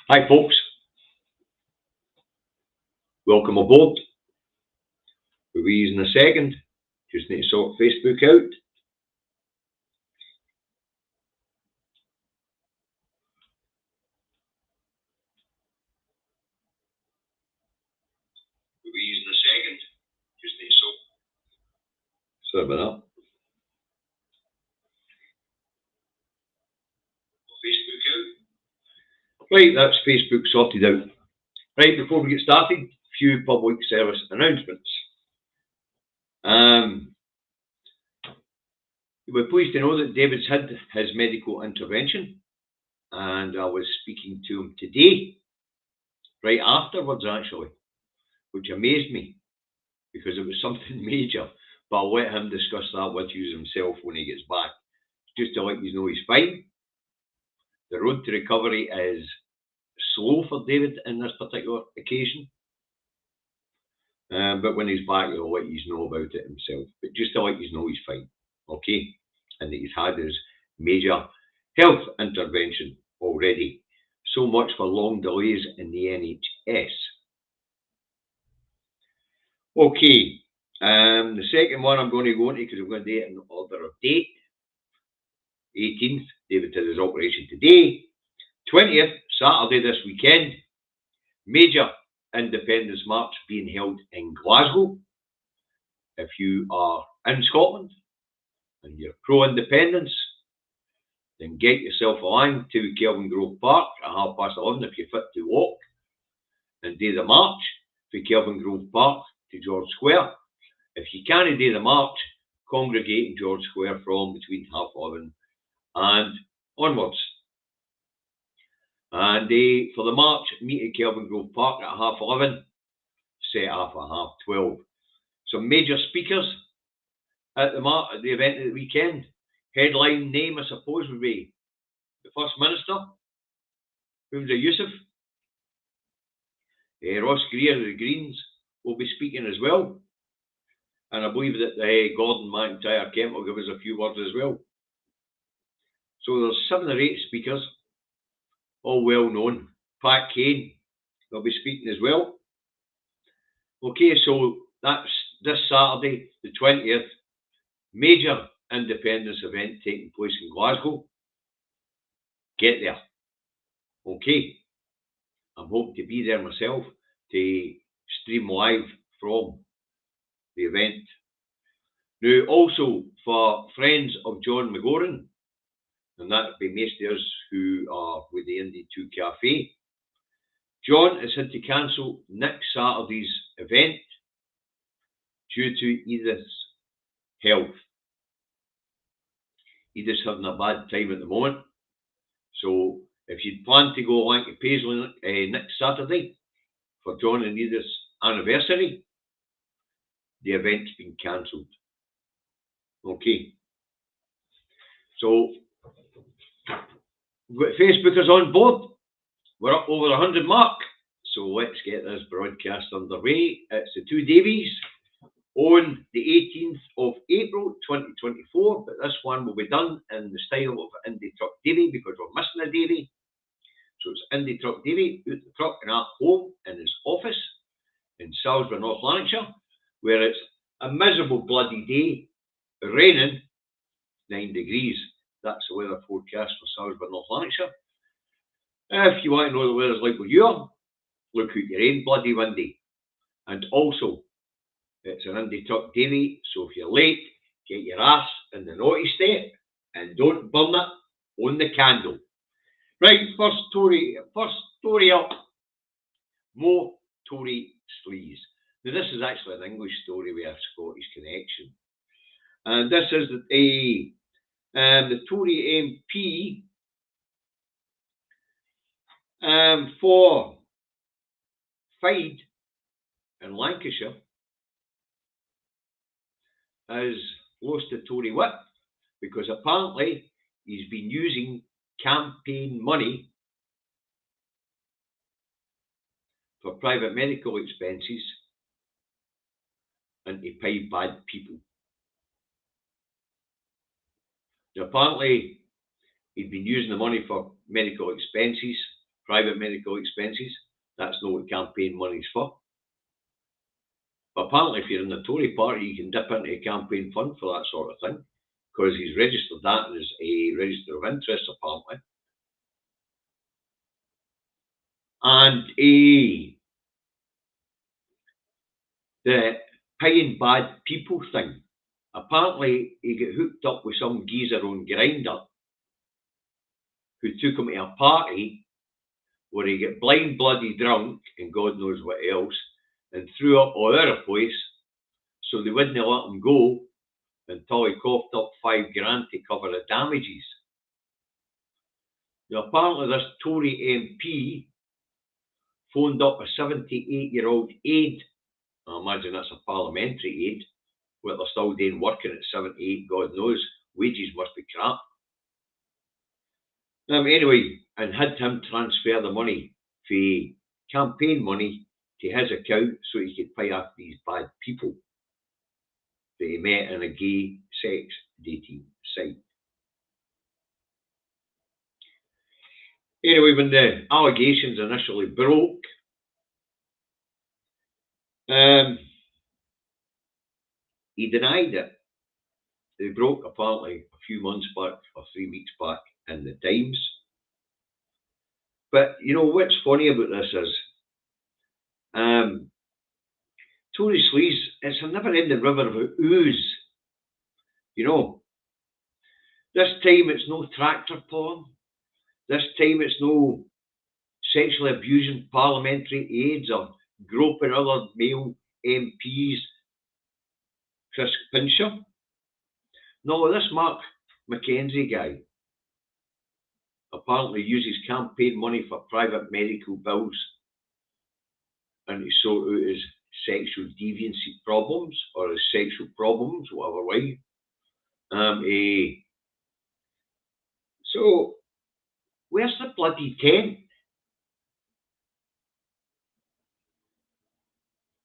Hi folks, welcome aboard. We'll be using a second. Just need to sort Facebook out. We'll be using a second. Just need to sort. Sorry about that. Facebook out. Right, that's Facebook sorted out. Right, before we get started, a few public service announcements. We're pleased to know that David's had his medical intervention, and I was speaking to him today, right afterwards actually, which amazed me because it was something major. But I'll let him discuss that with you himself when he gets back. Just to let you know he's fine. The road to recovery is slow for David in this particular occasion. But when he's back, he'll let you know about it himself. But just to let you know he's fine, okay? And that he's had his major health intervention already. So much for long delays in the NHS. Okay, the second one I'm going to go into because I'm going to do it in order of date. 18th, David did his operation today. 20th, Saturday this weekend, major Independence March being held in Glasgow. If you are in Scotland and you're pro-independence, then get yourself along to Kelvin Grove Park at 11:30 if you're fit to walk, and do the march from Kelvin Grove Park to George Square. If you can't do the march, congregate in George Square from between 11:30 and onwards. And for the march, meet at Kelvin Grove Park at 11:30, set off at 12:30. Some major speakers at the event of the weekend. Headline name, I suppose, would be the First Minister, Humza Yousaf. Ross Greer of the Greens will be speaking as well. And I believe that Gordon McIntyre Kemp will give us a few words as well. So there's 7 or 8 speakers, all well known. Pat Kane will be speaking as well. Okay, so that's this Saturday, the 20th, major independence event taking place in Glasgow. Get there. Okay. I'm hoping to be there myself to stream live from the event. Now, also for friends of John McGoran, and that would be most of us who are with the Indie 2 Cafe, John has had to cancel next Saturday's event due to Edith's health. Edith's having a bad time at the moment. So if you'd planned to go along to Paisley next Saturday for John and Edith's anniversary, the event's been cancelled. Okay. So we've got Facebookers on board. We're up over 100 mark. So let's get this broadcast underway. It's the Two Davies on the 18th of April 2024, but this one will be done in the style of Indie Truck Davy because we're missing a Davy. So it's Indie Truck Davy out the truck and at home in his office in Salisbury, North Lanarkshire, where it's a miserable bloody day, raining, 9 degrees. That's the weather forecast for Salisbury, North Lanarkshire. If you want to know the weather's like where you are, look out your own bloody windy. And also, it's an Indie Truck Davy, so if you're late, get your ass in the naughty step and don't burn it on the candle. Right, first story up. More Tory sleaze. Now this is actually an English story with a Scottish connection. And this is the Tory MP for Fide in Lancashire has lost a Tory whip because apparently he's been using campaign money for private medical expenses and to pay bad people. Now, apparently he'd been using the money for medical expenses private medical expenses. That's not what campaign money's for. But apparently, if you're in the Tory party, you can dip into a campaign fund for that sort of thing, because he's registered that as a register of interest, apparently. And the paying bad people thing. Apparently, he got hooked up with some geezer on Grindr who took him to a party where he got blind bloody drunk and God knows what else, and threw up all over the place, so they wouldn't let him go until he coughed up $5,000 to cover the damages. Now, apparently, this Tory MP phoned up a 78-year-old aide. I imagine that's a parliamentary aide, but they're still doing working at 78, God knows. Wages must be crap. Anyway, and had him transfer the money for campaign money to his account so he could pay off these bad people that he met in a gay sex dating site. Anyway, when the allegations initially broke, he denied it. They broke apparently a few months back or 3 weeks back in the Times. But you know what's funny about this is, Tory sleaze, it's a never-ending river of ooze. You know, this time it's no tractor porn. This time it's no sexually abusing parliamentary aides or groping other male MPs. Chris Pincher. No, this Mark McKenzie guy apparently uses campaign money for private medical bills and to sort out his sexual deviancy problems or his sexual problems, whatever way. So, where's the bloody tent?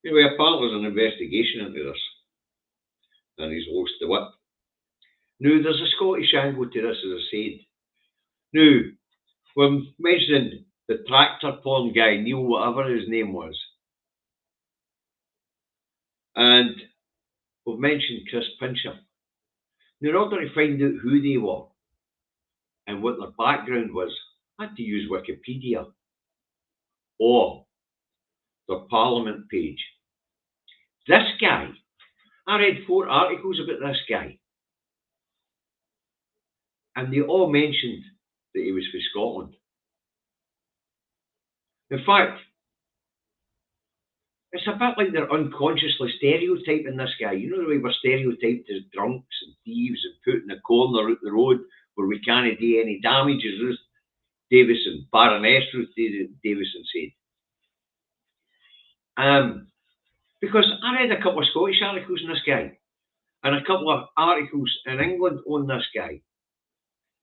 Anyway, apparently there's an investigation into this, and he's lost the whip. Now, there's a Scottish angle to this, as I said. Now, we're mentioning the tractor porn guy, Neil, whatever his name was, and we've mentioned Chris Pincher. Now, in order to find out who they were and what their background was, I had to use Wikipedia or their Parliament page. This guy, I read 4 articles about this guy, and they all mentioned that he was from Scotland. In fact, it's a bit like they're unconsciously stereotyping this guy. You know the way we're stereotyped as drunks and thieves and put in a corner out the road where we can't do any damage, as Ruth Davison, Baroness Ruth Davison said. Because I read a couple of Scottish articles on this guy and a couple of articles in England on this guy.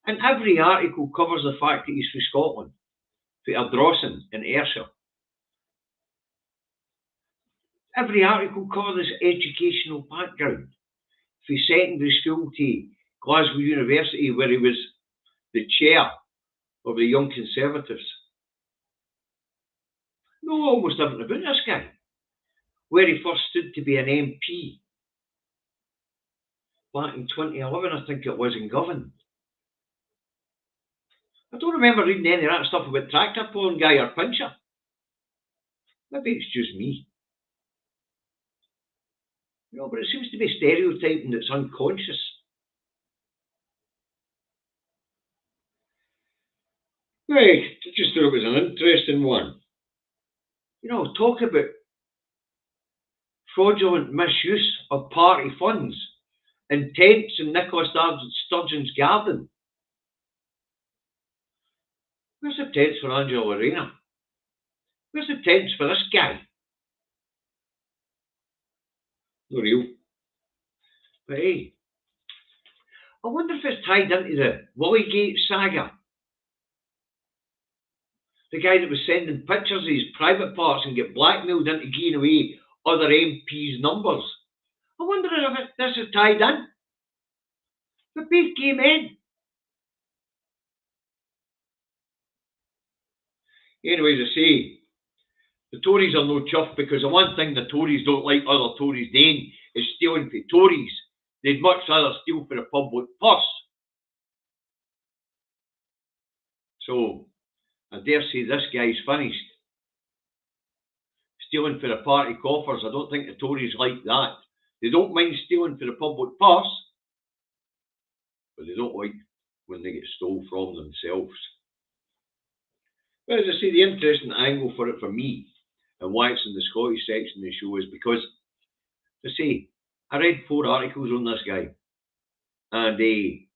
And every article covers the fact that he's from Scotland, from Ardrossan in Ayrshire. Every article covers his educational background, from secondary school to Glasgow University, where he was the chair of the Young Conservatives. No, almost everything about this guy. Where he first stood to be an MP back in 2011, I think it was, in Govan. I don't remember reading any of that stuff about tractor porn guy or Pincher. Maybe it's just me. You know, but it seems to be stereotyping that's unconscious. Right, I just thought it was an interesting one. You know, talk about fraudulent misuse of party funds in tents in Nicola Sturgeon's garden. Where's the tents for Angela Rayner? Where's the tents for this guy? No real. But hey, I wonder if it's tied into the Willygate saga. The guy that was sending pictures of his private parts and get blackmailed into giving away other MPs' numbers. I wonder if this is tied in. But both gay men. Anyway, as I say, the Tories are no chuffed because the one thing the Tories don't like other Tories doing is stealing for Tories. They'd much rather steal for the public purse. So, I dare say this guy's finished. Stealing for the party coffers, I don't think the Tories like that. They don't mind stealing for the public purse, but they don't like when they get stole from themselves. But as I say, the interesting angle for it for me, and why it's in the Scottish section of the show, is because, as I say, I read 4 articles on this guy, and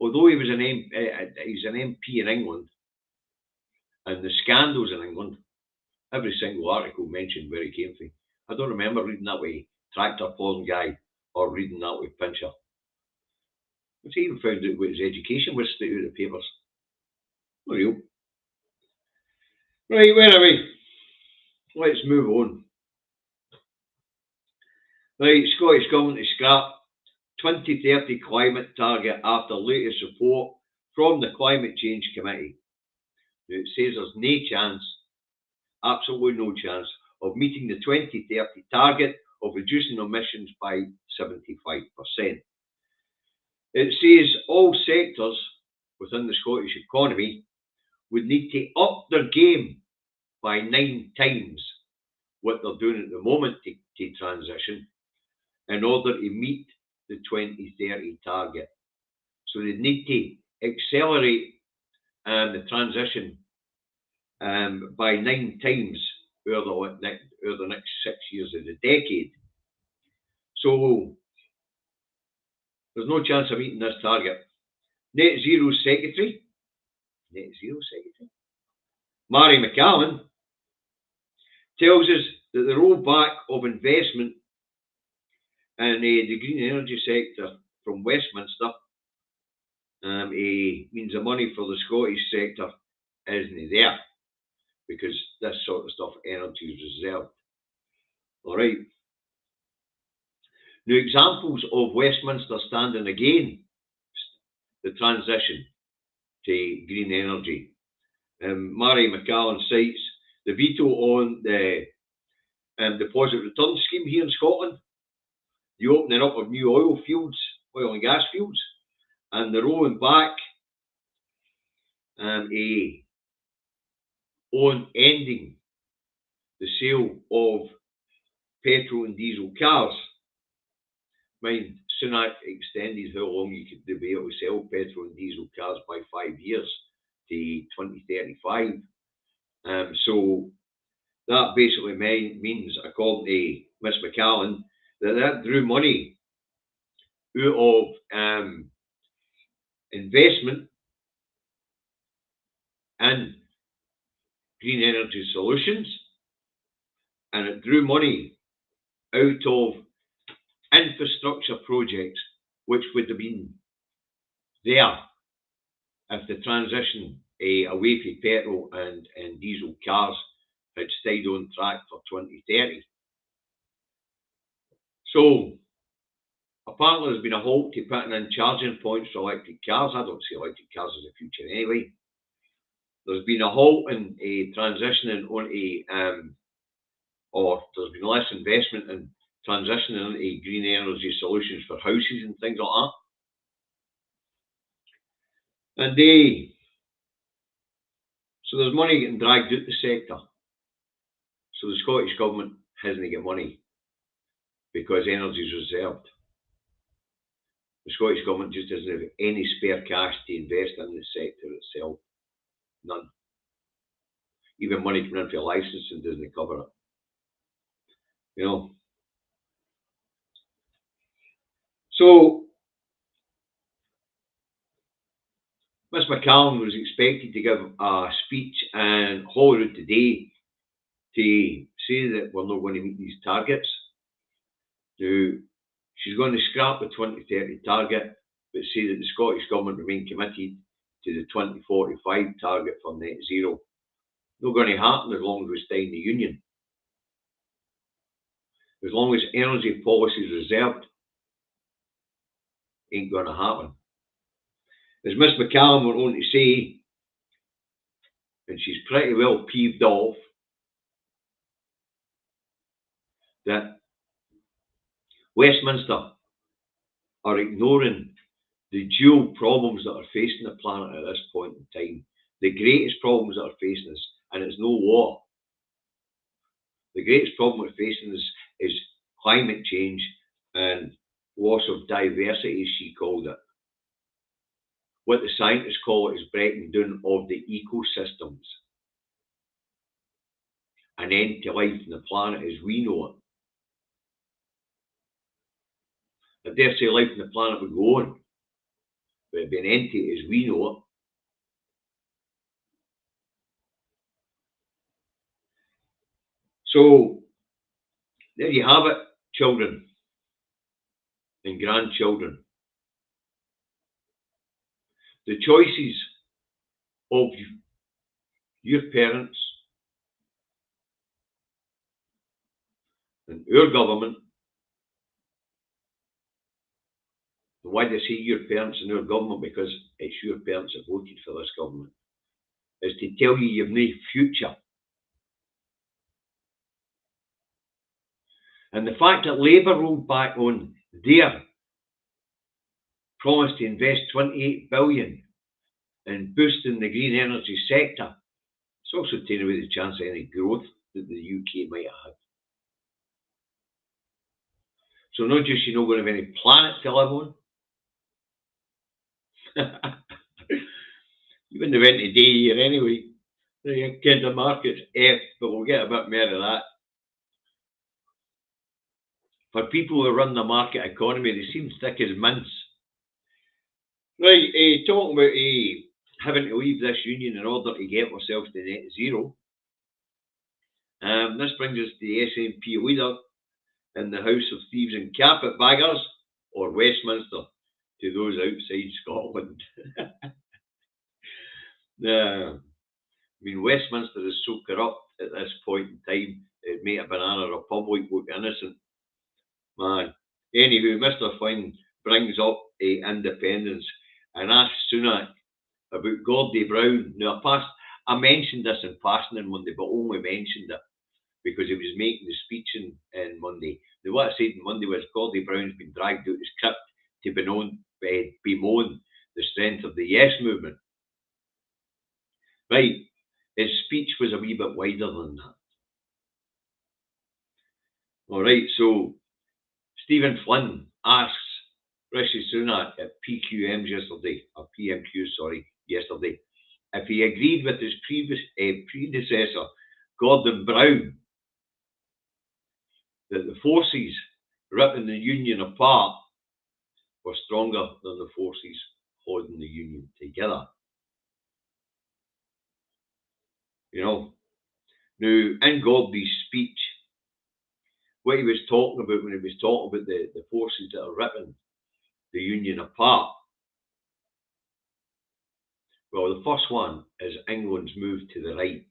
although he was he's an MP in England, and the scandals in England, every single article mentioned where he came from. I don't remember reading that way tractor pulling guy or reading that way Pincher. But he even found out what his education was straight out of the papers. Not real. Right, anyway, let's move on. Right, Scottish Government to scrap 2030 climate target after latest report from the Climate Change Committee. Now, it says there's no chance, absolutely no chance, of meeting the 2030 target of reducing emissions by 75%. It says all sectors within the Scottish economy would need to up their game by 9 times what they're doing at the moment to transition in order to meet the 2030 target. So they need to accelerate the transition by 9 times over the next 6 years of the decade. So there's no chance of meeting this target. Net Zero Secretary, Mary McCallum, tells us that the rollback of investment in the green energy sector from Westminster means the money for the Scottish sector isn't there, because this sort of stuff, energy is reserved. All right. Now, examples of Westminster standing against the transition to green energy. Mary McCallum cites the veto on the deposit return scheme here in Scotland, the opening up of new oil and gas fields, and the rolling back on ending the sale of petrol and diesel cars. Mind, Sunak extended how long you could be able to sell petrol and diesel cars by 5 years to 2035. So that basically means, according to Miss McCallum, that drew money out of investment in green energy solutions, and it drew money out of infrastructure projects which would have been there if the transition away from petrol and diesel cars had stayed on track for 2030. So apparently there's been a halt to putting in charging points for electric cars. I don't see electric cars as the future anyway. There's been a halt in transitioning onto, or there's been less investment in transitioning into green energy solutions for houses and things like that. And so there's money getting dragged out the sector. So the Scottish Government hasn't got money because energy is reserved. The Scottish Government just doesn't have any spare cash to invest in the sector itself. None. Even money coming in for licensing doesn't cover it. You know. So Miss McCallum was expected to give a speech in Holyrood today to say that we're not going to meet these targets. Now, she's going to scrap the 2030 target, but say that the Scottish Government remain committed to the 2045 target for net zero. Not going to happen as long as we stay in the Union. As long as energy policy is reserved, ain't going to happen. As Miss McCallum went on to say, and she's pretty well peeved off that Westminster are ignoring the dual problems that are facing the planet at this point in time. The greatest problems that are facing us, and it's no war. The greatest problem we're facing is climate change and loss of diversity, as she called it. What the scientists call it is breaking down of the ecosystems. An end to life on the planet as we know it. I dare say life on the planet would go on, but it'd be an end to it as we know it. So there you have it, children and grandchildren. The choices of your parents and our government, and why do I say your parents and our government? Because it's your parents that voted for this government, is to tell you you've no future. And the fact that Labour rolled back on their promise to invest 28 billion in boosting the green energy sector, it's also taken away the chance of any growth that the UK might have had. So not just you're not going to have any planet to live on. You wouldn't have went a day here anyway. The market's F, but we'll get a bit more of that. For people who run the market economy, they seem thick as mints. Right, talking about having to leave this union in order to get ourselves to net zero. This brings us to the SNP leader in the House of Thieves and Carpetbaggers, or Westminster, to those outside Scotland. I mean, Westminster is so corrupt at this point in time, it made a banana republic look innocent. Man. Anyway, Mr. Flynn brings up independence and asks Sunak about Gordie Brown. Now, I mentioned this in passing on Monday, but only mentioned it because he was making the speech on Monday. Now, what I said on Monday was Gordie Brown's been dragged out his crypt to bemoan the strength of the Yes movement. Right, his speech was a wee bit wider than that. All right, so Stephen Flynn asks Rishi Sunak at PMQ yesterday, if he agreed with his predecessor, Gordon Brown, that the forces ripping the union apart were stronger than the forces holding the union together. You know, now in Gordie's speech, what he was talking about when he was talking about the forces that are ripping the union apart, well, the first one is England's move to the right.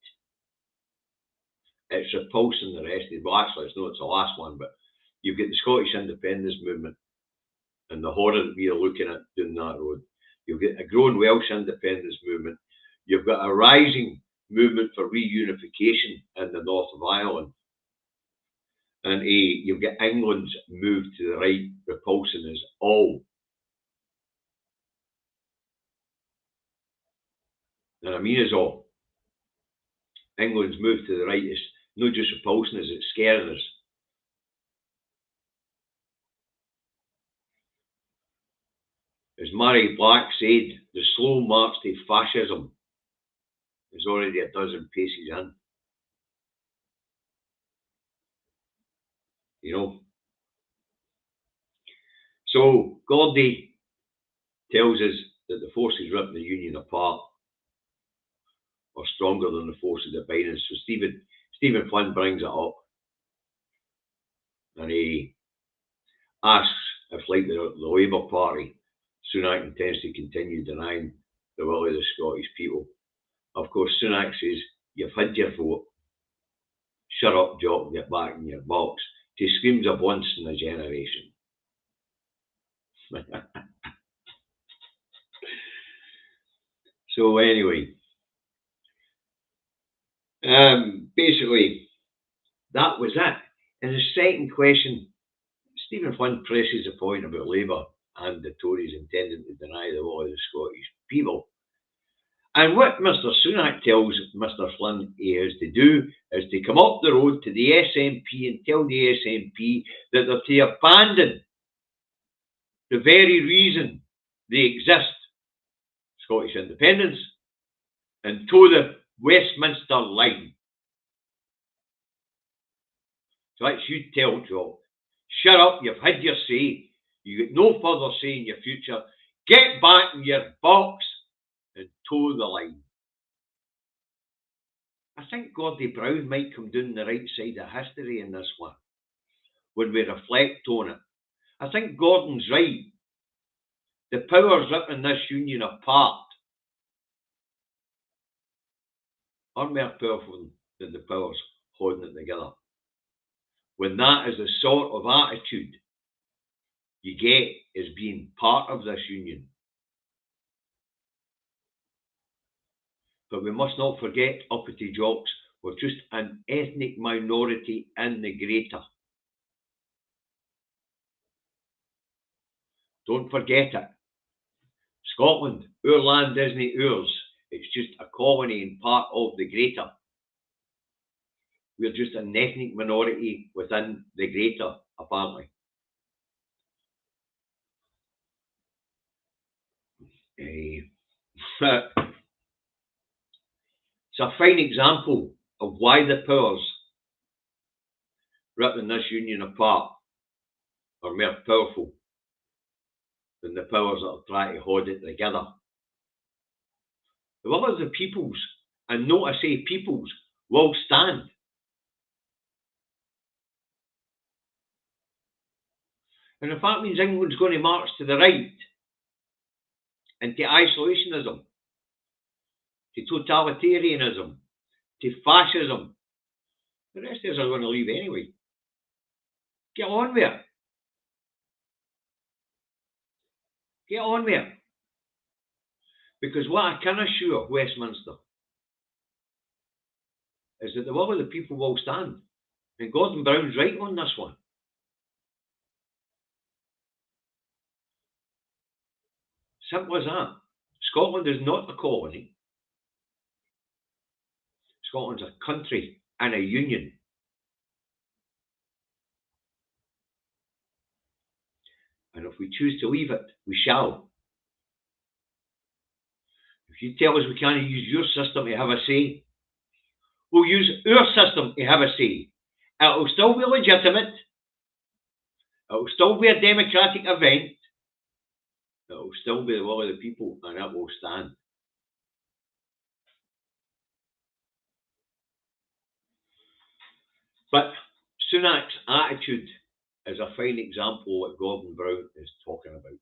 It's repulsing the rest of it. Well, actually, it's not, it's the last one, but you've got the Scottish independence movement and the horror that we are looking at down that road. You've got a growing Welsh independence movement. You've got a rising movement for reunification in the north of Ireland. And you've got England's move to the right repulsing us all. And I mean us all. England's move to the right is not just repulsing us, it's scaring us. As Mary Black said, the slow march to fascism is already a dozen paces in. You know. So Gordie tells us that the forces ripping the union apart are stronger than the forces that bind us. So Stephen Flynn brings it up, and he asks if, like the Labour Party, Sunak intends to continue denying the will of the Scottish people. Of course, Sunak says, you've had your vote. Shut up, Jock, get back in your box. He screams of once in a generation. So anyway, Basically, that was it. And the second question, Stephen Flynn presses the point about Labour and the Tories intending to deny the will of the Scottish people. And what Mr. Sunak tells Mr. Flynn he has to do is to come up the road to the SNP and tell the SNP that they're to abandon the very reason they exist, Scottish independence, and toe the Westminster line. So that's you tell job. Shut up, you've had your say. You get no further say in your future. Get back in your box and toe the line. I think Gordie Brown might come down the right side of history in this one, when we reflect on it. I think Gordon's right. The powers ripping this union apart are more powerful than the powers holding it together. When that is the sort of attitude you get as being part of this union. But we must not forget uppity jocks were just an ethnic minority in the greater. Don't forget it. Scotland, our land isn't ours. It's just a colony and part of the greater. We're just an ethnic minority within the greater, apparently. It's a fine example of why the powers ripping this union apart are more powerful than the powers that are trying to hold it together. The will of the peoples, and note I say peoples, will stand. And if that means England's going to march to the right, into isolationism, to totalitarianism, to fascism, the rest of us are going to leave anyway. Get on with it. Get on with it. Because what I can assure Westminster is that the will of the people will stand. And Gordon Brown's right on this one. Simple as that. Scotland is not a colony. Scotland's a country and a union. And if we choose to leave it, we shall. If you tell us we can't use your system to have a say, we'll use our system to have a say. It'll still be legitimate. It'll still be a democratic event. It'll still be the will of the people, and it will stand. But Sunak's attitude is a fine example of what Gordon Brown is talking about.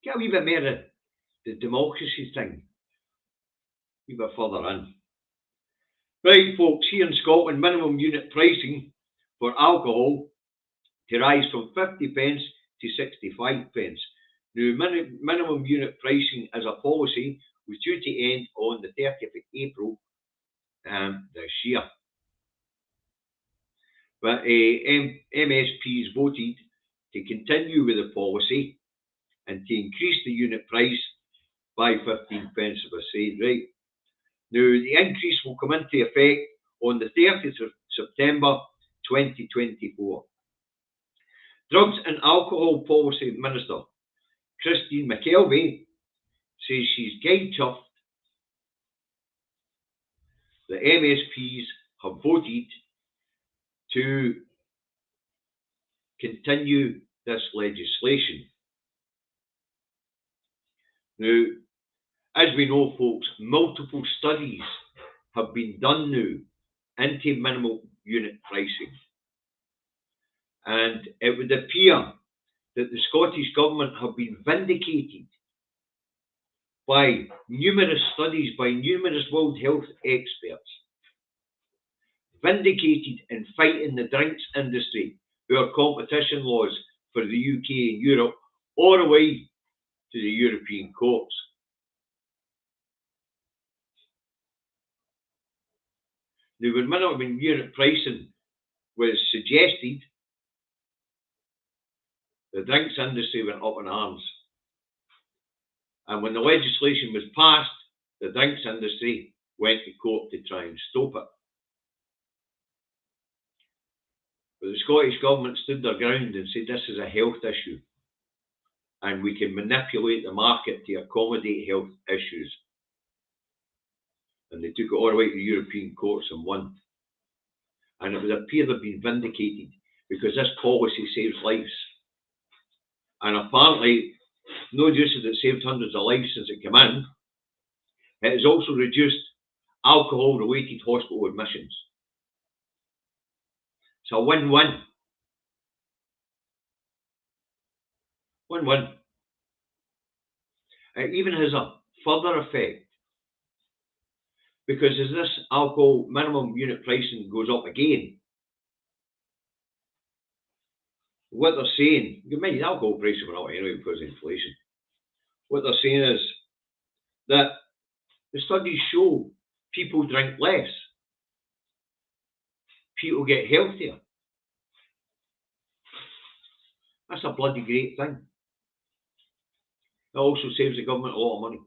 Get a wee bit more of the democracy thing. A wee bit further in. Right, folks, here in Scotland, minimum unit pricing for alcohol to rise from 50 pence to 65 pence. Now, minimum unit pricing as a policy was due to end on the 30th of April this year. But MSPs voted to continue with the policy and to increase the unit price by 15 pence, as I said, right? Now, the increase will come into effect on the 30th of September 2024. Drugs and Alcohol Policy Minister Christine McKelvey says she's guide chuffed the MSPs have voted to continue this legislation. Now, as we know, folks, multiple studies have been done now into minimum unit pricing. And it would appear that the Scottish Government have been vindicated by numerous studies, by numerous World Health experts, vindicated in fighting the drinks industry, our competition laws for the UK and Europe, all the way to the European courts. Now, when minimum unit pricing was suggested, the drinks industry went up in arms. And when the legislation was passed, the drinks industry went to court to try and stop it. But the Scottish Government stood their ground and said this is a health issue and we can manipulate the market to accommodate health issues. And they took it all the way to the European courts and won. And it would appear they've been vindicated because this policy saves lives. And apparently, not just has it saved hundreds of lives since it came in, it has also reduced alcohol-related hospital admissions. It's a win-win. Win-win. It even has a further effect. Because as this alcohol minimum unit pricing goes up again, what they're saying, you mind the alcohol prices went up anyway because of inflation. What they're saying is that the studies show people drink less. People get healthier. That's a bloody great thing. It also saves the government a lot of money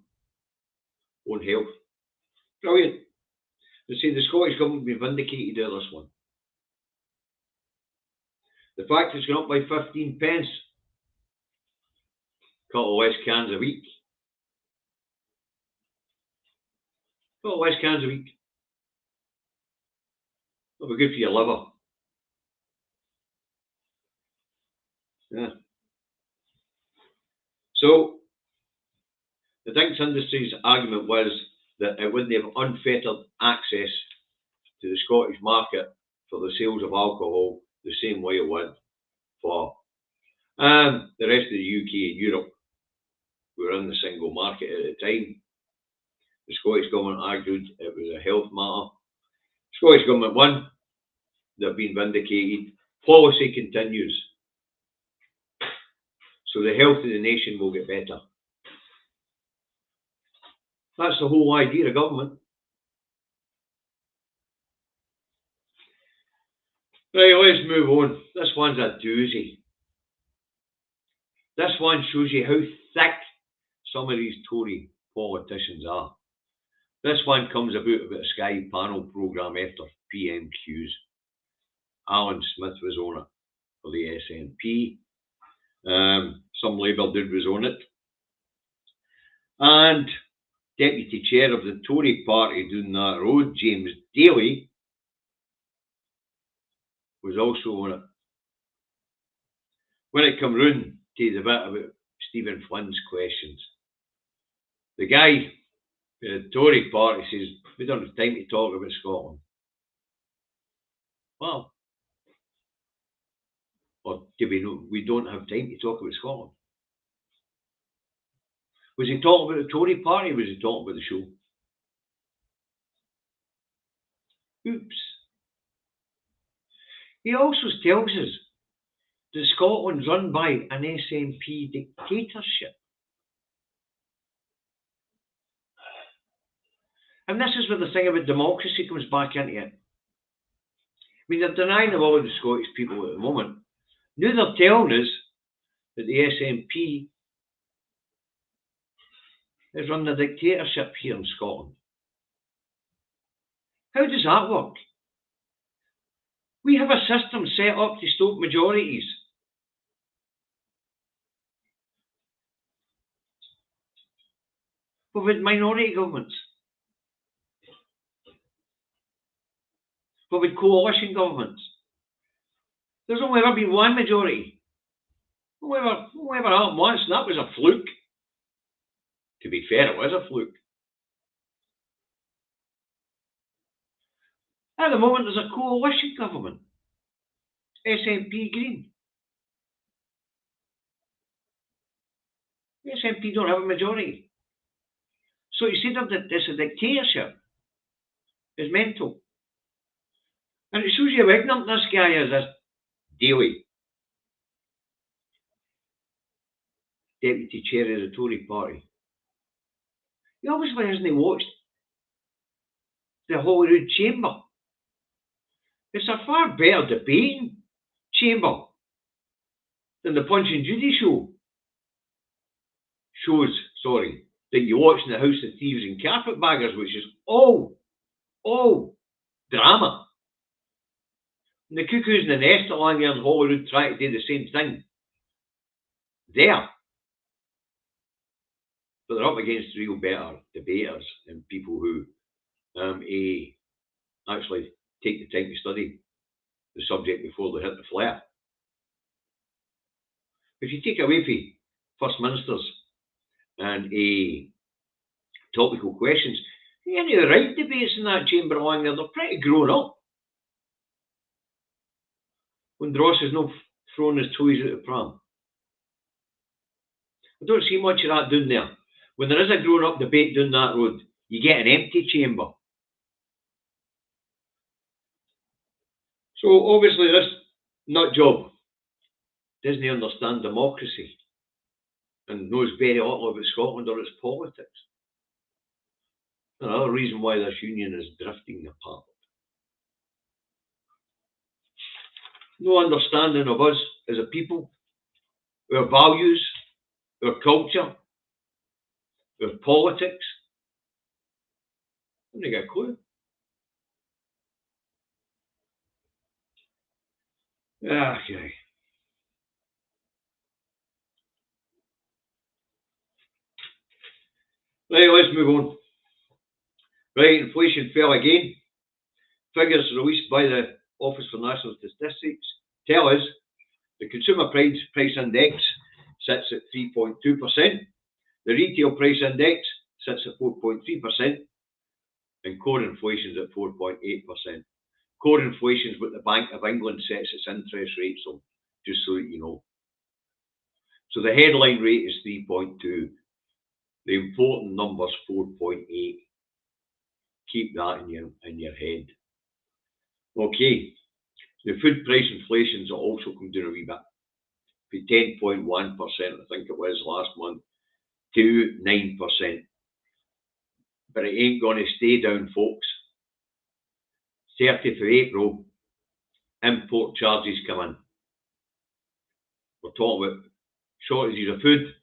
on health. Brilliant. They say the Scottish Government will be vindicated of this one. The fact it's gone up by 15 pence. Couple less cans a week. Couple less cans a week. That'll be good for your liver. Yeah. So, the drinks industry's argument was that it wouldn't have unfettered access to the Scottish market for the sales of alcohol the same way it would for the rest of the UK and Europe. We were in the single market at the time. The Scottish Government argued it was a health matter. The Scottish Government won. They've been vindicated. Policy continues. So the health of the nation will get better. That's the whole idea of government. Right, let's move on. This one's a doozy. This one shows you how thick some of these Tory politicians are. This one comes about a Sky panel programme after PMQs. Alan Smith was on it for the SNP. Some Labour dude was on it. And Deputy Chair of the Tory party down that road, James Daly, was also on it. When it come round to the bit about Stephen Flynn's questions, the guy, the Tory party says, we don't have time to talk about Scotland. Well, or do we know we don't have time to talk about Scotland? Was he talking about the Tory party or was he talking about the show? Oops. He also tells us that Scotland's run by an SNP dictatorship. And this is where the thing about democracy comes back into it. I mean, they're denying all of the Scottish people at the moment. Now they're telling us that the SNP is running a dictatorship here in Scotland. How does that work? We have a system set up to stop majorities. We've had minority governments. We've had coalition governments. There's only ever been one majority. Only ever happened once, and that was a fluke. To be fair, it was a fluke. At the moment, there's a coalition government. SNP Green. The SNP don't have a majority. So you say that it's a dictatorship. It's mental. And it shows you how ignorant this guy is, this Daly. deputy chair of the Tory party. He obviously hasn't watched the Holyrood Chamber. It's a far better debating chamber than the Punch and Judy shows that you watch in the House of Thieves and Carpetbaggers, which is all drama. And the Cuckoos and the Nest along there in Holyrood try to do the same thing there. But they're up against real better debaters and people who actually take the time to study the subject before they hit the flare. If you take away from First Ministers and topical questions, any of the right debates in that chamber along there, they're pretty grown up. When Dross has not thrown his toys out the pram. I don't see much of that down there. When there is a grown-up debate down that road, you get an empty chamber. So obviously this nut job doesn't understand democracy and knows very little about Scotland or its politics. Another reason why this union is drifting apart. No understanding of us as a people, our values, our culture, our politics. I don't get a clue. Okay. Right, let's move on. Right, inflation fell again. Figures released by the Office for National Statistics tell us the consumer price index sits at 3.2%. The retail price index sits at 4.3%. And core inflation is at 4.8%. Core inflation is what the Bank of England sets its interest rates on, just so that you know. So the headline rate is 3.2. The important number's 4.8. Keep that in your head. Okay, the food price inflation's also come down a wee bit. From 10.1%, I think it was last month, to 9%. But it ain't going to stay down, folks. 30th of April, import charges come in. We're talking about shortages of food.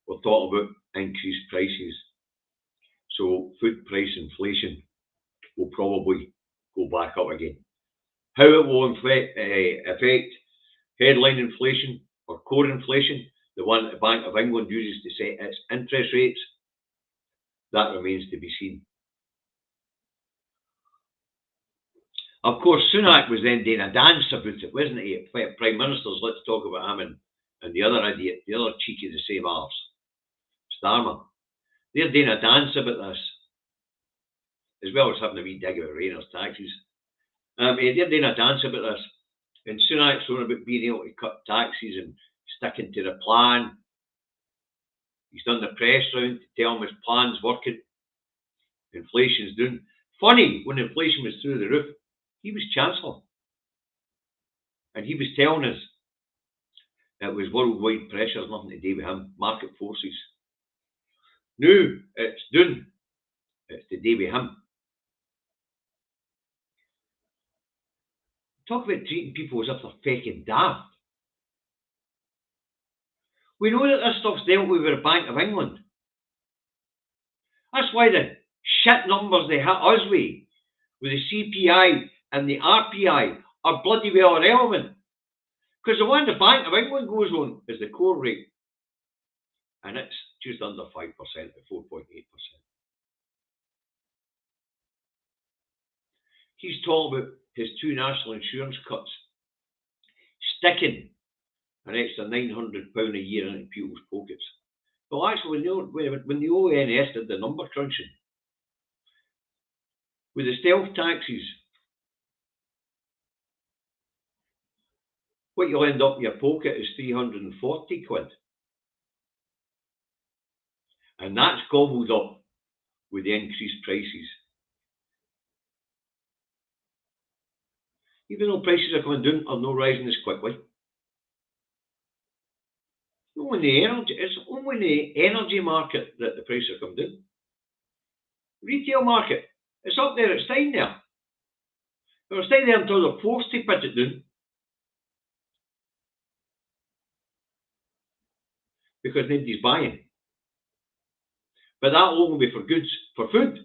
We're talking about increased prices. So food price inflation will probably go back up again. How it will affect headline inflation or core inflation, the one that the Bank of England uses to set its interest rates, that remains to be seen. Of course, Sunak was then doing a dance about it, wasn't he? Prime Ministers, let's talk about him and the other idiot, the other cheek of the same arse, Starmer. They're doing a dance about this, as well as having a wee dig about Rayner's taxes. They're doing a dance about this, and Sunak's on about being able to cut taxes and sticking to the plan. He's done the press round to tell him his plan's working. Inflation's down. Funny, when inflation was through the roof, he was Chancellor. And he was telling us it was worldwide pressures, nothing to do with him, market forces. Now it's down. It's to do with him. Talk about treating people as if they're fecking daft. We know that this stuff's dealt with the Bank of England. That's why the shit numbers they hit us with the CPI and the RPI are bloody well irrelevant. Because the one the Bank of England goes on is the core rate. And it's just under 5% at 4.8%. He's talking about his two national insurance cuts sticking an extra £900 a year into people's pockets. Well, actually, when the ONS did the number crunching, with the stealth taxes, what you'll end up in your pocket is 340 quid. And that's gobbled up with the increased prices. Even though prices are coming down, are not rising as quickly. Only the energy, it's only the energy market that the price will come down. Retail market, it's up there, it's staying there. It'll stay there until they're forced to put it down. Because nobody's buying. But that'll only be for goods, for food.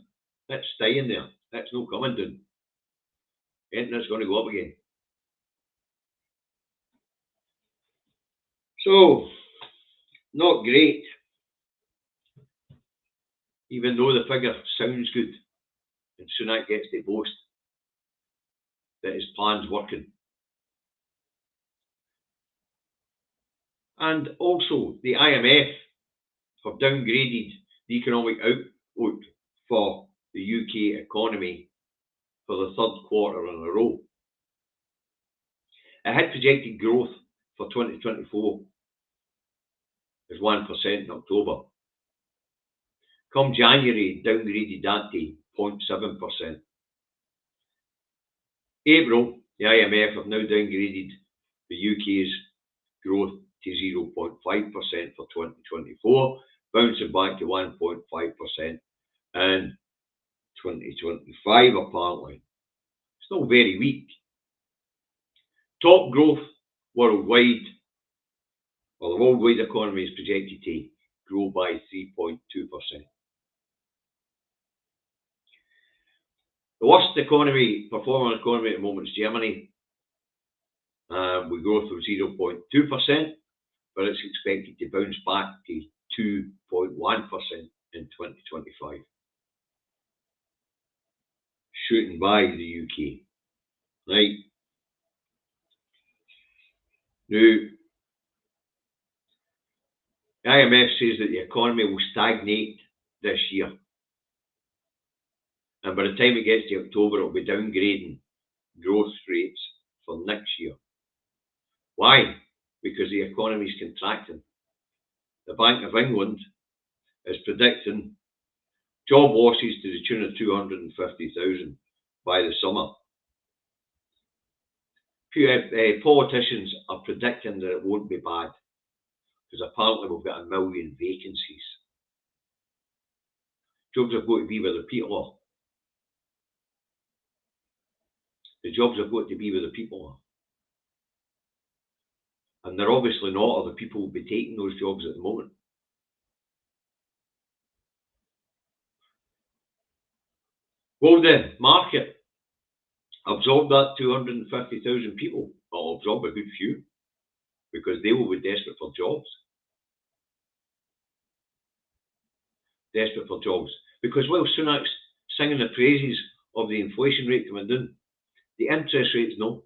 That's staying there. That's not coming down. Anything's going to go up again. So, not great. Even though the figure sounds good, and Sunak gets to boast that his plan's working. And also, the IMF have downgraded the economic outlook for the UK economy for the third quarter in a row. It had projected growth for 2024 as 1% in October. Come January, downgraded that to 0.7%. April, the IMF have now downgraded the UK's growth to 0.5% for 2024, bouncing back to 1.5% in 2025 apparently. Still very weak. Top growth worldwide, or the worldwide economy is projected to grow by 3.2%. The worst performing economy at the moment is Germany. We growth of 0.2%, but it's expected to bounce back to 2.1% in 2025. Shooting by the UK. Right. Now, the IMF says that the economy will stagnate this year. And by the time it gets to October, it'll be downgrading growth rates for next year. Why? Because the economy is contracting. The Bank of England is predicting job losses to the tune of 250,000 by the summer. Politicians are predicting that it won't be bad, because apparently we've got 1 million vacancies. Jobs have got to be where the people are. The jobs have got to be where the people are. And they're obviously not, or the people will be taking those jobs at the moment. Will the market absorb that 250,000 people? It'll absorb a good few, because they will be desperate for jobs. Desperate for jobs. Because while Sunak's singing the praises of the inflation rate coming down, the interest rates no.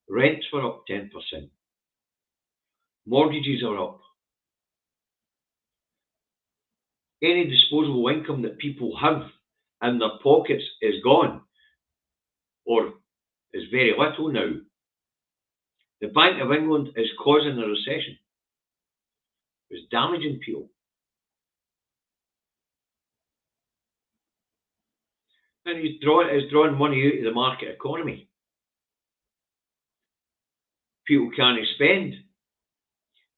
Rents were up 10%. Mortgages are up. Any disposable income that people have in their pockets is gone, or is very little now. The Bank of England is causing a recession. It's damaging people. And it's drawing money out of the market economy. People can't spend.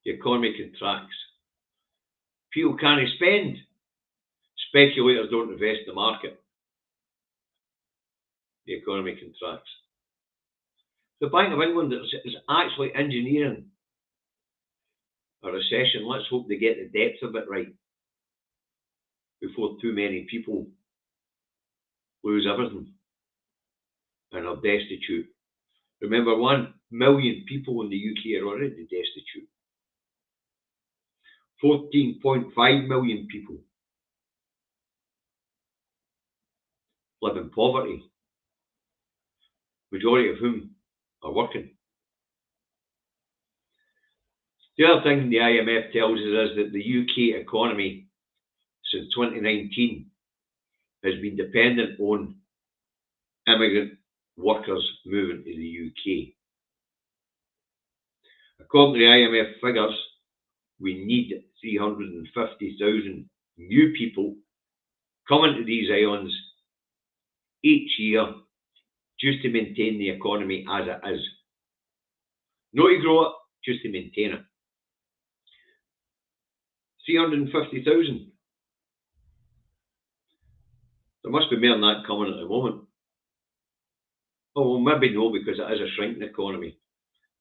The economy contracts. People can't spend. Speculators don't invest in the market. The economy contracts. The Bank of England is actually engineering a recession. Let's hope they get the depth of it right before too many people lose everything and are destitute. Remember, 1 million people in the UK are already destitute. 14.5 million people live in poverty, majority of whom are working. The other thing the IMF tells us is that the UK economy since 2019 has been dependent on immigrant workers moving to the UK. According to the IMF figures, we need 350,000 new people coming to these islands each year just to maintain the economy as it is. Not to grow it, just to maintain it. 350,000. There must be more than that coming at the moment. Oh, well, maybe no, because it is a shrinking economy.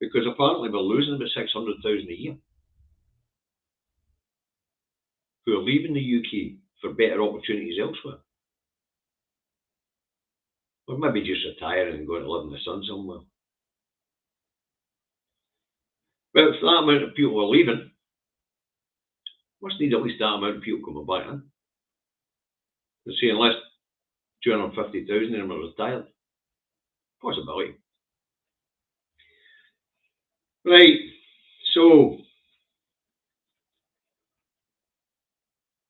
Because apparently we're losing about 600,000 a year who are leaving the UK for better opportunities elsewhere. Or maybe just retiring and going to live in the sun somewhere. But if that amount of people are leaving, must need at least that amount of people coming back in. They're saying unless 250,000 of them are retired. Possibility. Right, so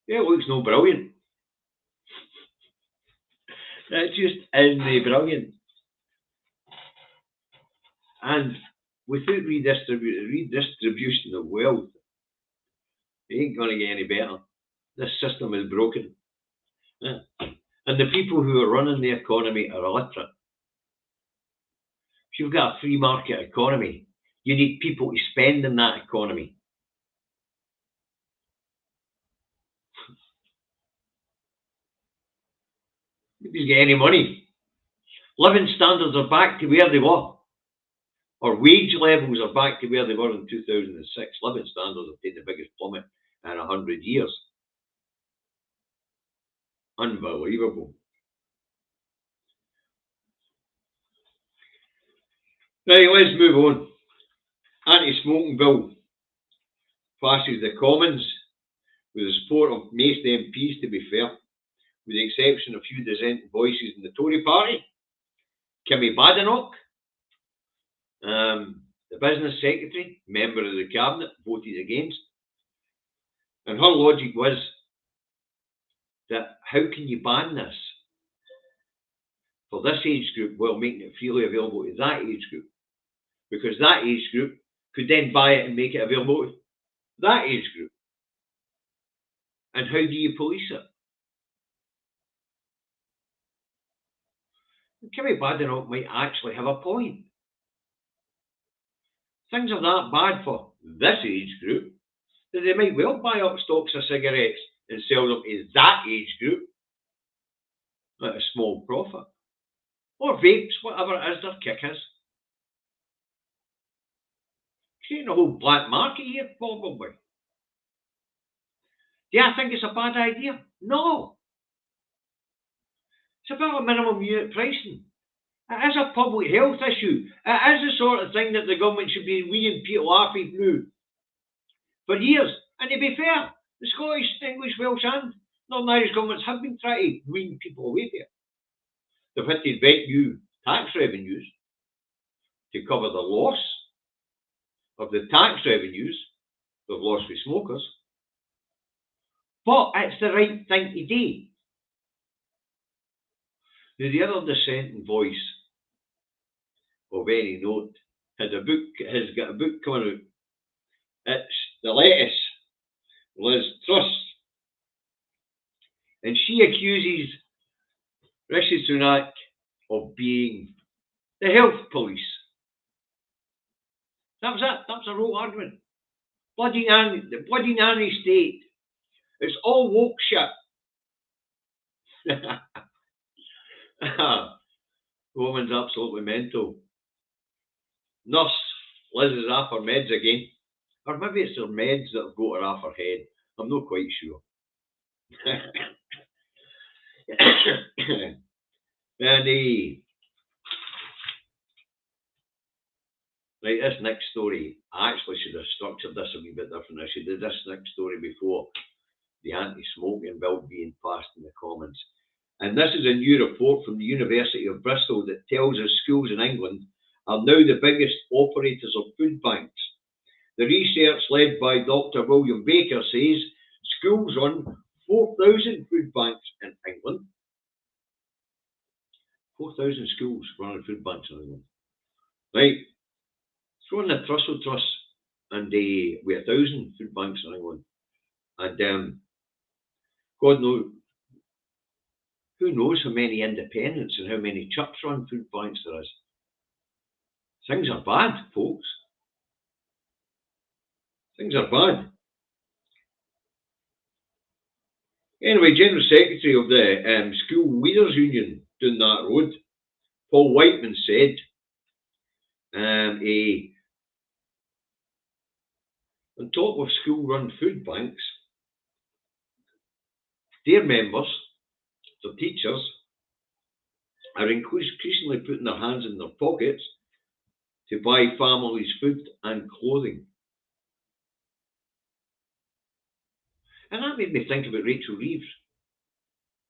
yeah, it looks no brilliant. It just isn't brilliant. And without redistribution of wealth, it ain't going to get any better. This system is broken. Yeah. And the people who are running the economy are illiterate. If you've got a free market economy, you need people to spend in that economy. Nobody's got any money. Living standards are back to where they were. Or wage levels are back to where they were in 2006. Living standards have taken the biggest plummet in 100 years. Unbelievable. Right, let's move on. Anti-smoking bill passes the Commons with the support of most MPs, to be fair, with the exception of a few dissenting voices in the Tory party. Kimmy Badenoch, the business secretary, member of the cabinet, voted against. And her logic was that how can you ban this for this age group while making it freely available to that age group? Because that age group could then buy it and make it available to that age group. And how do you police it? Kimmy Badenoch might actually have a point. Things are that bad for this age group that they might well buy up stocks of cigarettes and sell them to that age group at a small profit. Or vapes, whatever it is their kick is. Creating a whole black market here, probably. Do I think it's a bad idea? No. It's about a minimum unit pricing. It is a public health issue. It is the sort of thing that the government should be weaning people off of through for years. And to be fair, the Scottish, English, Welsh and Northern Irish governments have been trying to wean people away from it. They've had to invent new tax revenues to cover the loss of the tax revenues they've lost with smokers. But it's the right thing to do. Now, the other dissenting voice of any note has got a book coming out. It's The Lettuce, Liz Truss. And she accuses Rishi Sunak of being the health police. That was it. That was a real argument. The bloody nanny state. It's all woke shit. The woman's absolutely mental. Nurse, Liz is off her meds again. Or maybe it's her meds that have got her off her head. I'm not quite sure. And right, this next story, I actually should have structured this a wee bit different. I should have did this next story before the anti-smoking bill being passed in the Commons. And this is a new report from the University of Bristol that tells us schools in England are now the biggest operators of food banks. The research led by Dr. William Baker says schools run 4,000 food banks in England. 4,000 schools running food banks in England. Right. Throw in the Trussell Trust and we 1,000 food banks in England. And God knows, who knows how many independents and how many church-run food banks there is. Things are bad, folks. Things are bad. Anyway, General Secretary of the School Leaders Union down that road, Paul Whiteman, said on top of school-run food banks, their members, their teachers, are increasingly putting their hands in their pockets to buy families food and clothing. And that made me think about Rachel Reeves,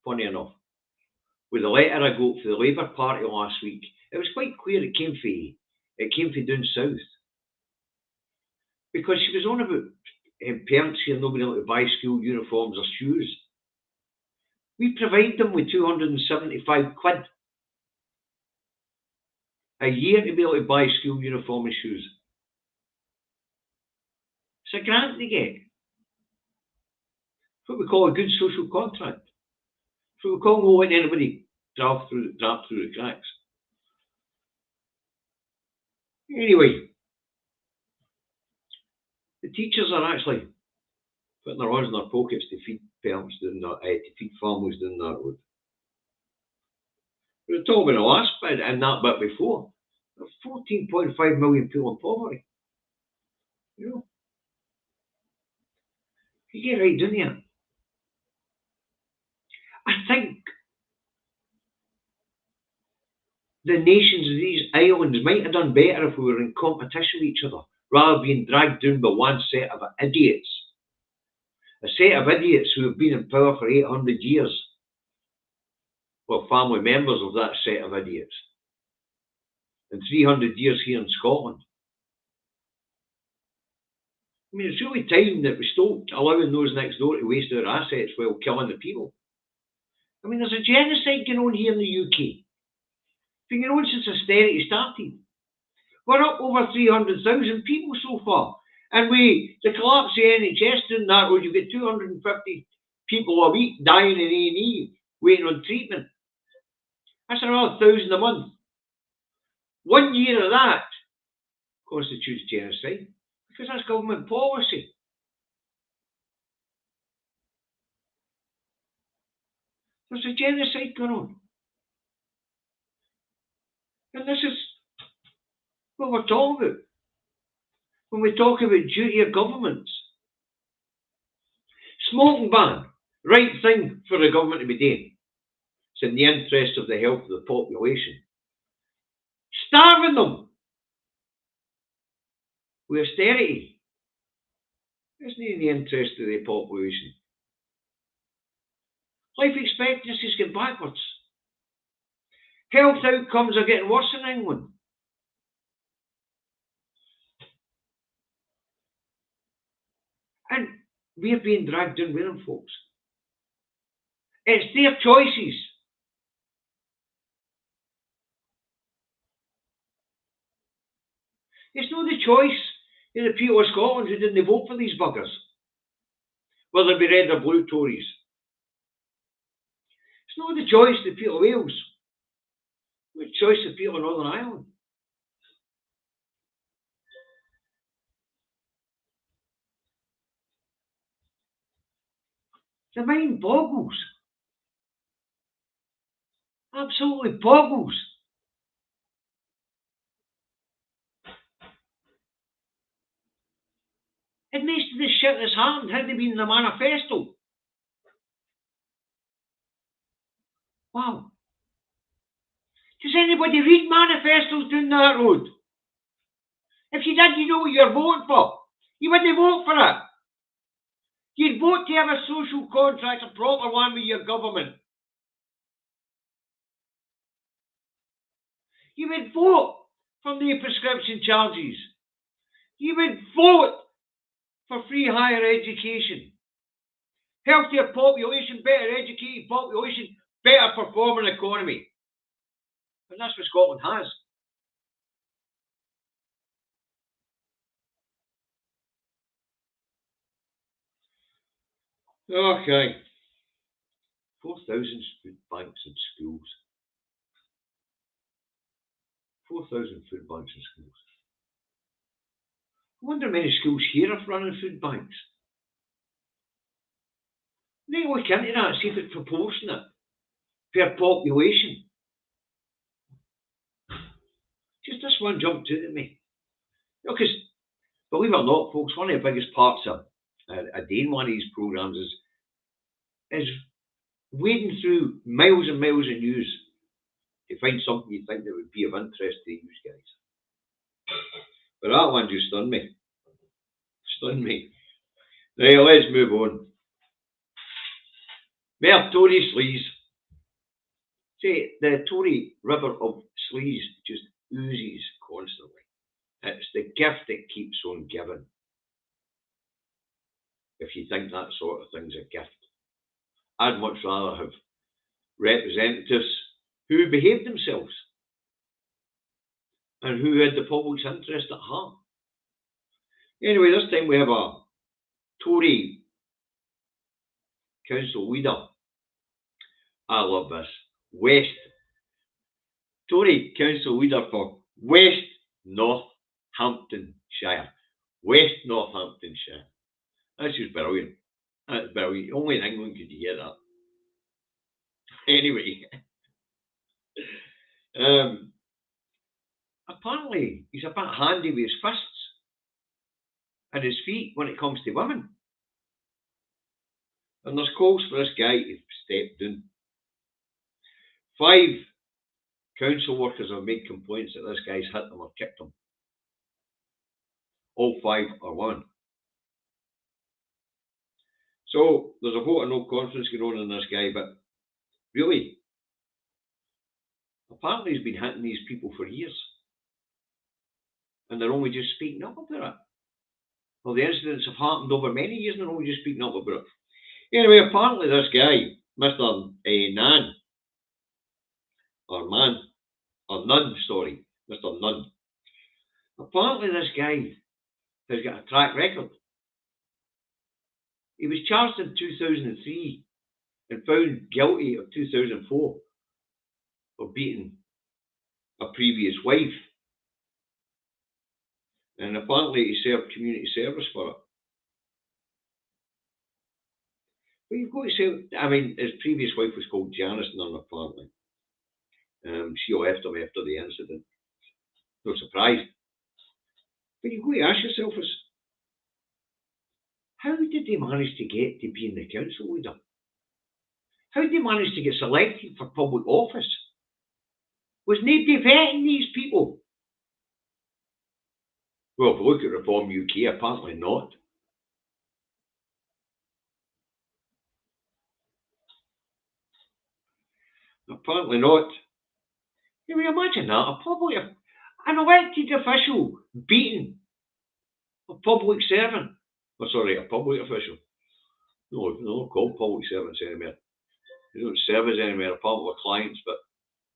funny enough. With the letter I got for the Labour Party last week, it was quite clear it came from down south. Because she was on about parents here not being able to buy school uniforms or shoes. We provide them with 275 quid a year to be able to buy school uniform and shoes. It's a grant they get. It's what we call a good social contract. It's what we call not letting anybody drop through the cracks. Anyway, the teachers are actually putting their hands in their pockets to feed parents down that, to feed families down that road. We were talking about the last bit and that bit before. There's 14.5 million people in poverty. You know, you get right, don't you? I think the nations of these islands might have done better if we were in competition with each other, rather than being dragged down by one set of idiots. A set of idiots who have been in power for 800 years. Well, family members of that set of idiots. And 300 years here in Scotland. I mean, it's really time that we stopped allowing those next door to waste our assets while killing the people. I mean, there's a genocide going on here in the UK. Been going on since austerity started. We're up over 300,000 people so far. And with the collapse of the NHS doing that road, you get 250 people a week dying in A&E, waiting on treatment. That's another 1,000 a month. 1 year of that constitutes genocide, because that's government policy. There's a genocide going on. And this is what we're talking about when we talk about duty of governments. Smoking ban, right thing for the government to be doing. It's in the interest of the health of the population. Starving them with austerity isn't in the interest of the population. Life expectancy is going backwards. Health outcomes are getting worse in England. And we're being dragged down with them, folks. It's their choices. It's not the choice of the people of Scotland who didn't vote for these buggers, whether they be red or blue Tories. It's not the choice of the people of Wales. It's the choice of the people of Northern Ireland. The mind boggles. Absolutely boggles. It makes this shit that's happened had they been in the manifesto. Wow. Does anybody read manifestos down that road? If you did, you know what you're voting for. You wouldn't vote for it. You'd vote to have a social contract, a proper one with your government. You would vote for the prescription charges. You would vote for free higher education. Healthier population, better educated population, better performing economy. And that's what Scotland has. Okay. 4,000 food banks and schools. 4,000 food banks and schools. I wonder how many schools here are running food banks. They look into that, see if it's proportionate per population. Just this one jumped out at me. Because, believe it or not, folks, one of the biggest parts of a day in one of these programmes is wading through miles and miles of news to find something you think that would be of interest to you guys. But that one just stunned me. Stunned me. Right, let's move on. Mere Tory sleaze. See, the Tory river of sleaze just oozes constantly. It's the gift that keeps on giving. If you think that sort of thing's a gift. I'd much rather have representatives who behaved themselves and who had the public's interest at heart. Anyway, this time we have a Tory council leader. I love this. Tory council leader for West Northamptonshire. West Northamptonshire. That's just brilliant. That's brilliant. Only in England could you hear that. Anyway. Apparently, he's a bit handy with his fists and his feet when it comes to women. And there's calls for this guy to step down. 5 council workers have made complaints that this guy's hit them or kicked them. All 5 are women. So there's a vote of no confidence going on in this guy, but really, apparently he's been hitting these people for years. And they're only just speaking up about it. Well, the incidents have happened over many years and they're only just speaking up about it. Anyway, apparently this guy, Mr. Nunn, Mr. Nunn. Apparently this guy has got a track record. He was charged in 2003 and found guilty of 2004 of beating a previous wife. And apparently he served community service for it. But you've got to say, I mean, his previous wife was called Janice Nunn, apparently. She left him after the incident. No surprise. But you've got to ask yourself, how did they manage to get to being the council leader? How did they manage to get selected for public office? Was nobody vetting these people? Well, if you look at Reform UK, apparently not. Apparently not. Can you imagine that? An elected official beating a public servant. Oh, sorry, a public official. No, they're not called public servants anymore. They don't serve us anymore, apart from clients, but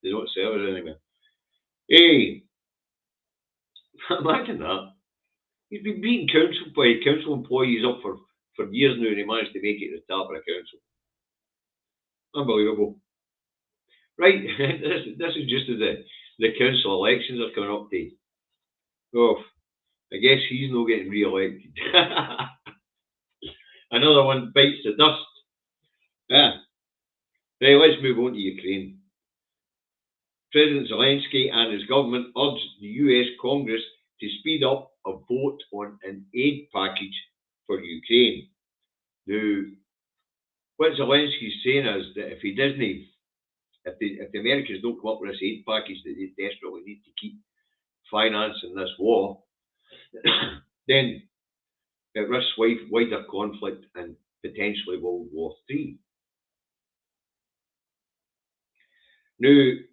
they don't serve us anymore. Hey, imagine that. He's been beating council employees up for years now, and he managed to make it to the top of the council. Unbelievable. Right, this is just as the council elections are coming up to. Oh, I guess he's not getting re-elected. Another one bites the dust. Yeah. Right, let's move on to Ukraine. President Zelensky and his government urged the US Congress to speed up a vote on an aid package for Ukraine. Now, what Zelensky's saying is that if the Americans don't come up with this aid package that they desperately need to keep financing this war, then it risks wider conflict and potentially World War III. Now, you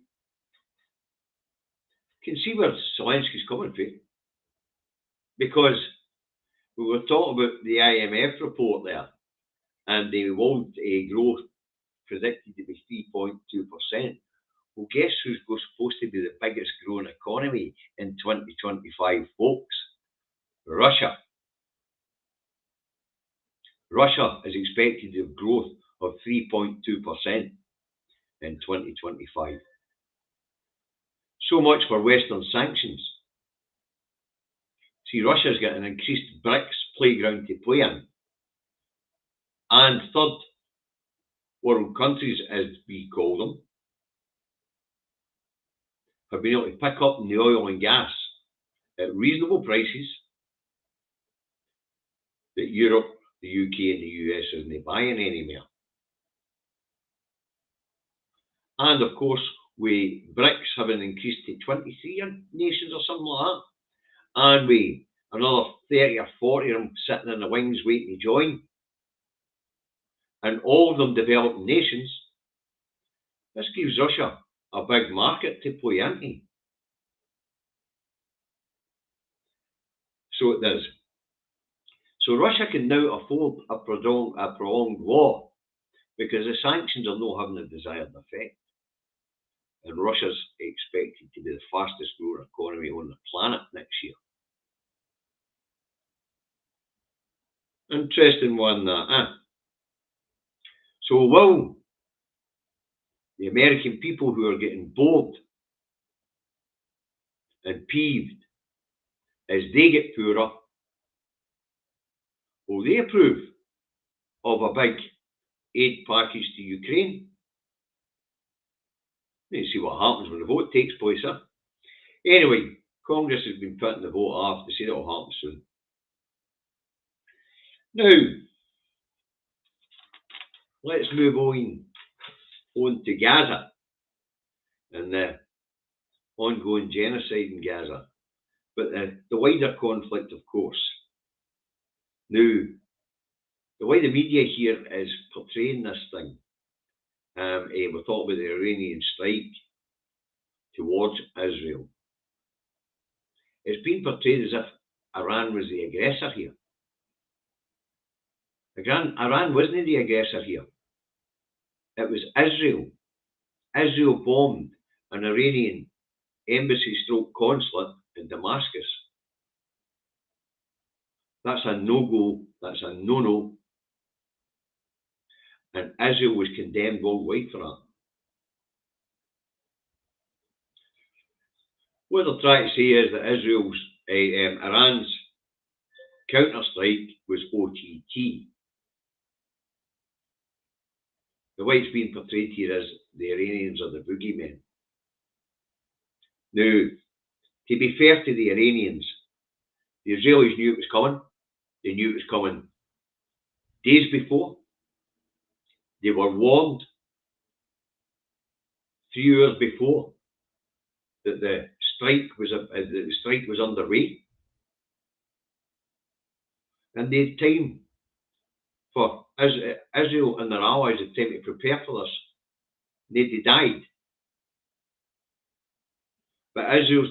can see where Zelensky's coming from, because we were talking about the IMF report there, and the world growth predicted to be 3.2%. Well, guess who's supposed to be the biggest growing economy in 2025, folks? Russia. Russia is expected to have growth of 3.2% in 2025. So much for Western sanctions. See, Russia's got an increased BRICS playground to play in. And third, world countries, as we call them, have been able to pick up the oil and gas at reasonable prices that Europe, the UK and the US isn't buying anymore. And of course, with BRICS having increased to 23 nations or something like that, and with another 30 or 40 of them sitting in the wings waiting to join, and all of them developing nations, this gives Russia a big market to play into. So it does. So Russia can now afford a prolonged war because the sanctions are not having the desired effect. And Russia's expected to be the fastest growing economy on the planet next year. Interesting one, that, eh? So will the American people who are getting bored and peeved as they get poorer, will they approve of a big aid package to Ukraine? Let's see what happens when the vote takes place, huh? Anyway, Congress has been putting the vote off. They say it'll happen soon. Now, let's move on to Gaza and the ongoing genocide in Gaza. But the wider conflict, of course. Now, the way the media here is portraying this thing, we're talking about the Iranian strike towards Israel. It's been portrayed as if Iran was the aggressor here. Iran wasn't the aggressor here. It was Israel. Israel bombed an Iranian embassy/consulate in Damascus. That's a no-go. That's a no-no. And Israel was condemned worldwide for that. What they're trying to say is that Iran's counter-strike was OTT. The way it's being portrayed here is the Iranians are the boogeymen. Now, to be fair to the Iranians, the Israelis knew it was coming. They knew it was coming days before. They were warned 3 hours before that the strike was underway, and they had time for Israel and their allies had time to prepare for this. They died, but Israel,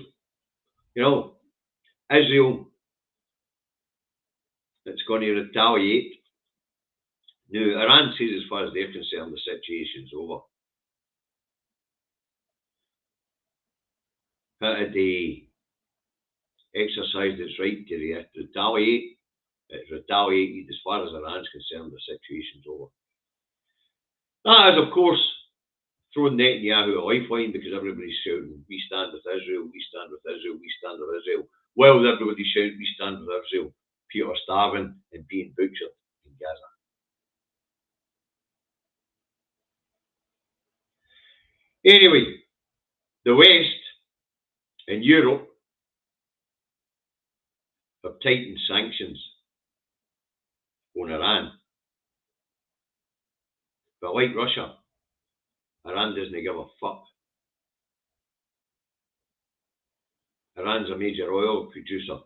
it's going to retaliate. Now, Iran says, as far as they're concerned, the situation's over. They exercised its right to retaliate. It's retaliated. As far as Iran's concerned, the situation's over. That has, of course, thrown Netanyahu a lifeline because everybody's shouting, we stand with Israel, we stand with Israel, we stand with Israel. While everybody's shouting, we stand with Israel, people are starving and being butchered in Gaza. Anyway, the West and Europe have tightened sanctions on Iran. But like Russia, Iran doesn't give a fuck. Iran's a major oil producer,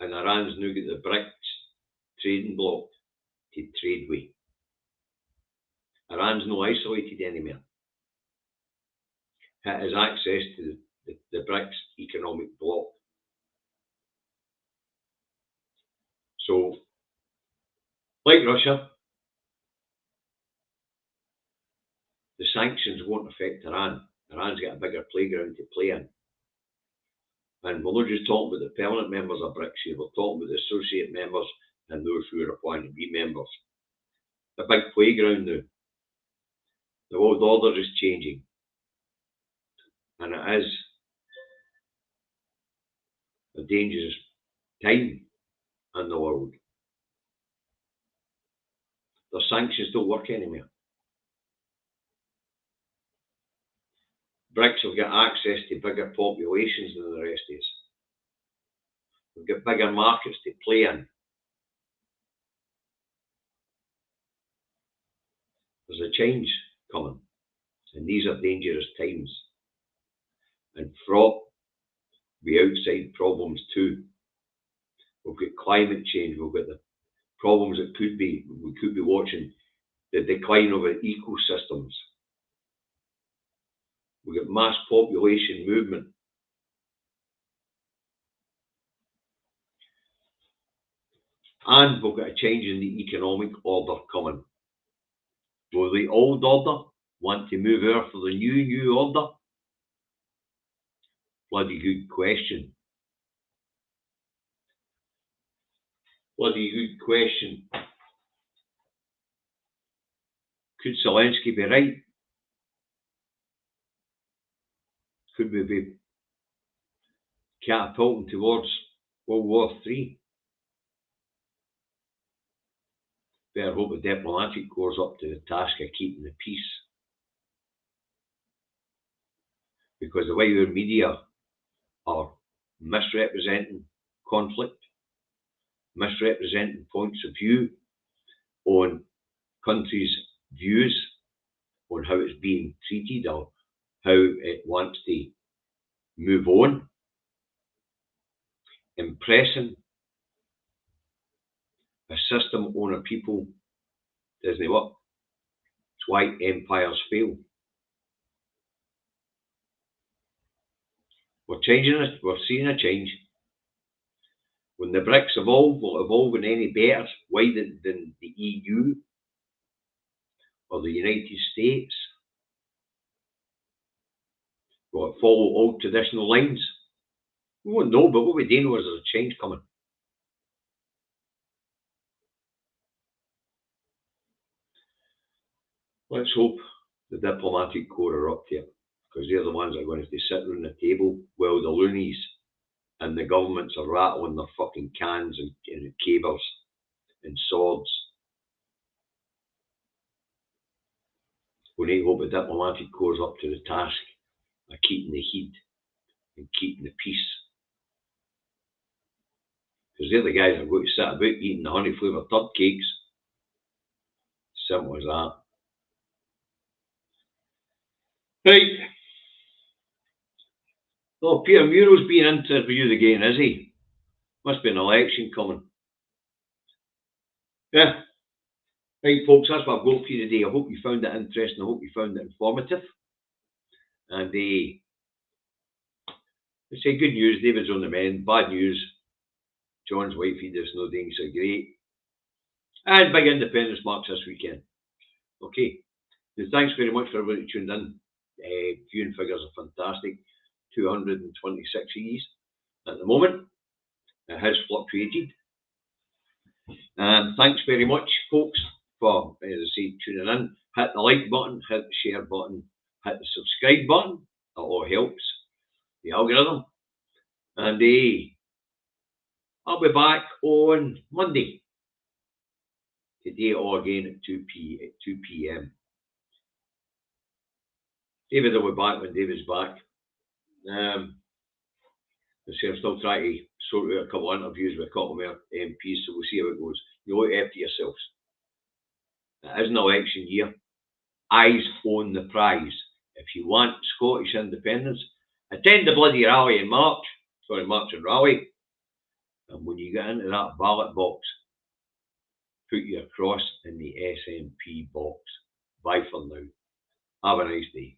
and Iran's now got the BRICS trading bloc to trade with. Iran's not isolated anymore. It has access to the BRICS economic bloc. So, like Russia, the sanctions won't affect Iran. Iran's got a bigger playground to play in. And we're not just talking about the permanent members of BRICS here, we're talking about the associate members and those who are applying to be members. The big playground now. The world order is changing. And it is a dangerous time in the world. The sanctions don't work anymore. Brits have got access to bigger populations than the rest of us. We've got bigger markets to play in. There's a change coming, and these are dangerous times, and fraught with outside problems too. We've got climate change, we've got the problems that we could be watching, the decline of our ecosystems. We've got mass population movement. And we've got a change in the economic order coming. Will the old order want to move over for the new order? Bloody good question. Bloody good question. Could Zelensky be right? Could we be catapulting towards World War III? Better hope the diplomatic corps up to the task of keeping the peace. Because the way our media are misrepresenting conflict, misrepresenting points of view on countries' views on how it's being treated or how it wants to move on, impressing a system on a people doesn't work. It's why empires fail. We're changing it, we're seeing a change. When the BRICS evolve, will evolve in any better way than the EU or the United States? Will it follow old traditional lines? We won't know, but what we do know is there's a change coming. Let's hope the diplomatic corps are up to it, because they're the ones that are going to sit around the table while the loonies and the governments are rattling their fucking cans and cabers and swords. We need to hope the diplomatic corps up to the task of keeping the heat and keeping the peace. Because they're the guys that are going to sit about eating the honey flavoured turd cakes. Simple as that. Right. Well, Peter Muro's being interviewed again, is he? Must be an election coming. Yeah. Right, folks, that's what I've got for you today. I hope you found it interesting. I hope you found it informative. And they say good news, David's on the mend. Bad news, John's wifey does not doing so great. And big independence marks this weekend. Okay. So thanks very much for everybody tuned in. Viewing figures are fantastic. 226 E's at the moment. It has fluctuated. Thanks very much, folks, for, as I say, tuning in. Hit the like button, hit the share button, hit the subscribe button. That all helps the algorithm. And I'll be back on Monday. Today or again at 2 p.m. David will be back when David's back. I'm still trying to sort out a couple of interviews with a couple more MPs, so we'll see how it goes. You look after yourselves. It is an election year. Eyes on the prize. If you want Scottish independence, attend the bloody rally in March. Sorry, March and rally. And when you get into that ballot box, put your cross in the SNP box. Bye for now. Have a nice day.